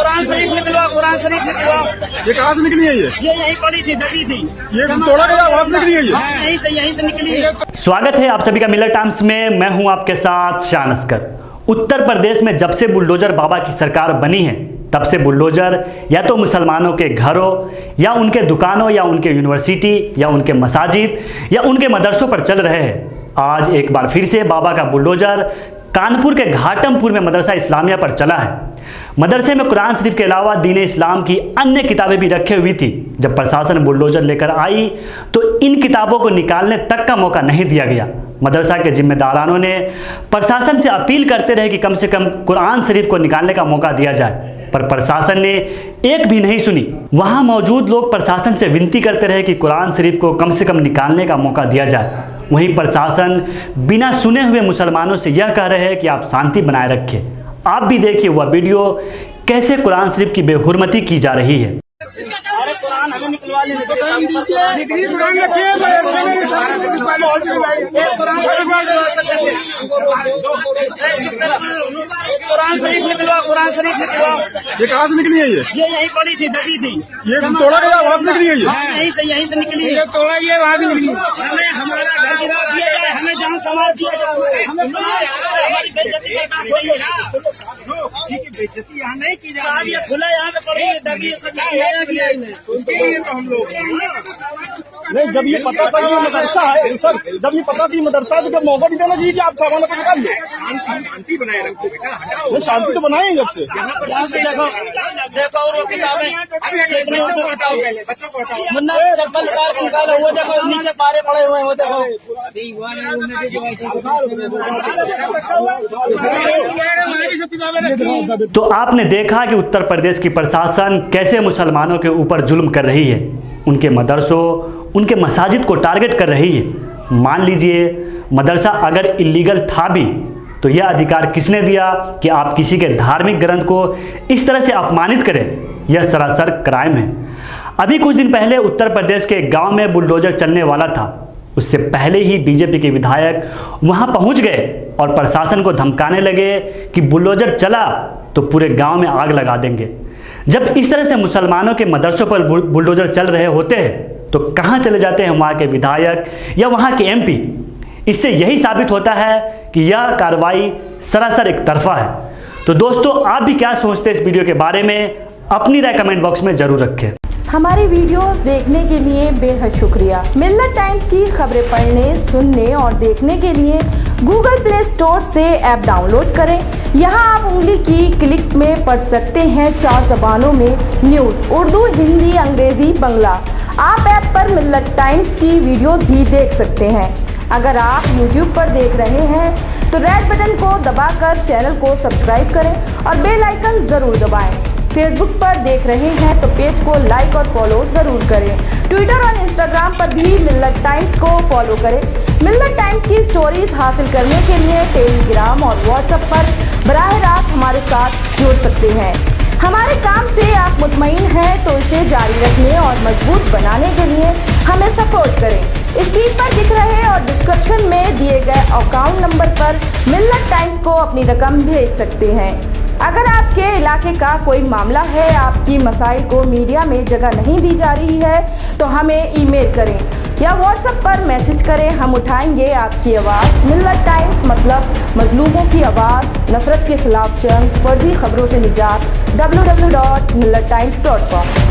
कुरान शरीफ निकलवा, कुरान शरीफ निकलवा। ये कहाँ से निकली है? ये यहीं पड़ी थी, दबी थी। ये तोड़ा गया, वहाँ से निकली है ये? हाँ, यहीं से निकली है। स्वागत है आप सभी का मिलत टाइम्स में। मैं हूं आपके साथ शान अस्कर। उत्तर प्रदेश में जब से बुलडोजर बाबा की सरकार बनी है तब से बुलडोजर या तो मुसलमानों के घरों या उनके दुकानों या उनके यूनिवर्सिटी या उनके मसाजिद या उनके मदरसों पर चल रहे हैं। आज एक बार फिर से बाबा का बुलडोजर कानपुर के घाटमपुर में मदरसा इस्लामिया पर चला है। मदरसे में कुरान शरीफ के अलावा दीन इस्लाम की अन्य किताबें भी रखी हुई थी। जब प्रशासन बुलडोजर लेकर आई तो इन किताबों को निकालने तक का मौका नहीं दिया गया। मदरसा के जिम्मेदारानों ने प्रशासन से अपील करते रहे कि कम से कम कुरान शरीफ को निकालने का मौका दिया जाए, पर प्रशासन ने एक भी नहीं सुनी। वहां मौजूद लोग प्रशासन से विनती करते रहे कि कुरान शरीफ को कम से कम निकालने का मौका दिया जाए। वहीं प्रशासन बिना सुने हुए मुसलमानों से यह कह रहे हैं कि आप शांति बनाए रखें। आप भी देखिए वह वीडियो कैसे कुरान शरीफ की बेहुरमती की जा रही है। अरे कुरान हमें निकलवा लेने दो। कुरान शरीफ निकलवा, कुरान शरीफ निकलवा। ये कहाँ से निकली है ये? यहीं पड़ी थी, दबी थी। ये तोड़ा गया, वहाँ से निकली है ये? हाँ, यहीं से निकली है। तोड़ा ये वहाँ से निकली। हमें हमारा घर गिरा दिया जाए, हमें जान संवार दिया जाए, हमें हमारी बेइज्जती बेइज्जती यहाँ नहीं की जा साहब, ये खुला यहाँ पे पड़ी है, दबी सब उसके लिए तो हम लोग नहीं, जब ये पता था ये मदरसा है सर, जब ये पता थी मदरसा है तो जब मौका नहीं देना चाहिए कि आप सामान अपना निकाल लो। शांति बनाए रखो बेटा। नहीं, शांति तो बनाए जब से। देखो और वो किताबें बच्चों को हटाओ, पहले बच्चों को हटाओ। मुन्ना चप्पल उतार के निकालो, वो देखो नीचे पारे पड़े हुए हैं, वो देखो। तो आपने देखा कि उत्तर प्रदेश की प्रशासन कैसे मुसलमानों के ऊपर जुल्म कर रही है, उनके मदरसों, उनके मसाजिद को टारगेट कर रही है। मान लीजिए मदरसा अगर इलीगल था भी तो यह अधिकार किसने दिया कि आप किसी के धार्मिक ग्रंथ को इस तरह से अपमानित करें? यह सरासर क्राइम है। अभी कुछ दिन पहले उत्तर प्रदेश के एक गांव में बुलडोजर चलने वाला था। उससे पहले ही बीजेपी के विधायक वहां पहुंच गए और प्रशासन को धमकाने लगे कि बुलडोजर चला तो पूरे गांव में आग लगा देंगे। जब इस तरह से मुसलमानों के मदरसों पर बुलडोजर चल रहे होते हैं तो कहां चले जाते हैं वहां के विधायक या वहां के एमपी? इससे यही साबित होता है कि यह कार्रवाई सरासर एक तरफा है। तो दोस्तों, आप भी क्या सोचते हैं इस वीडियो के बारे में? अपनी राय कमेंट बॉक्स में जरूर रखें। हमारी वीडियोस देखने के लिए बेहद शुक्रिया। मिलत टाइम्स की खबरें पढ़ने, सुनने और देखने के लिए गूगल प्ले स्टोर से ऐप डाउनलोड करें। यहां आप उंगली की क्लिक में पढ़ सकते हैं 4 जबानों में न्यूज़, उर्दू, हिंदी, अंग्रेजी, बांग्ला। आप ऐप पर मिलत टाइम्स की वीडियोस भी देख सकते हैं। अगर आप YouTube पर देख रहे हैं तो रेड बटन को दबाकर चैनल को सब्सक्राइब करें और बेल आइकन ज़रूर दबाएं। फेसबुक पर देख रहे हैं तो पेज को लाइक और फॉलो ज़रूर करें। ट्विटर और इंस्टाग्राम पर भी मिलत टाइम्स को फॉलो करें। मिलत टाइम्स की स्टोरीज हासिल करने के लिए टेलीग्राम और व्हाट्सएप पर बराह रास्त हमारे साथ जुड़ सकते हैं। हमारे काम से आप मुतमईन हैं तो इसे जारी रखने और मजबूत बनाने के लिए हमें सपोर्ट करें। स्क्रीन पर दिख रहे और डिस्क्रिप्शन में दिए गए अकाउंट नंबर पर मिलत टाइम्स को अपनी रकम भेज सकते हैं। अगर आपके इलाके का कोई मामला है, आपकी मसाइल को मीडिया में जगह नहीं दी जा रही है तो हमें ईमेल करें या व्हाट्सएप पर मैसेज करें। हम उठाएंगे आपकी आवाज़। मिलत टाइम्स मतलब मजलूमों की आवाज़, नफरत के खिलाफ जंग, फर्जी खबरों से निजात। www.millettimes.com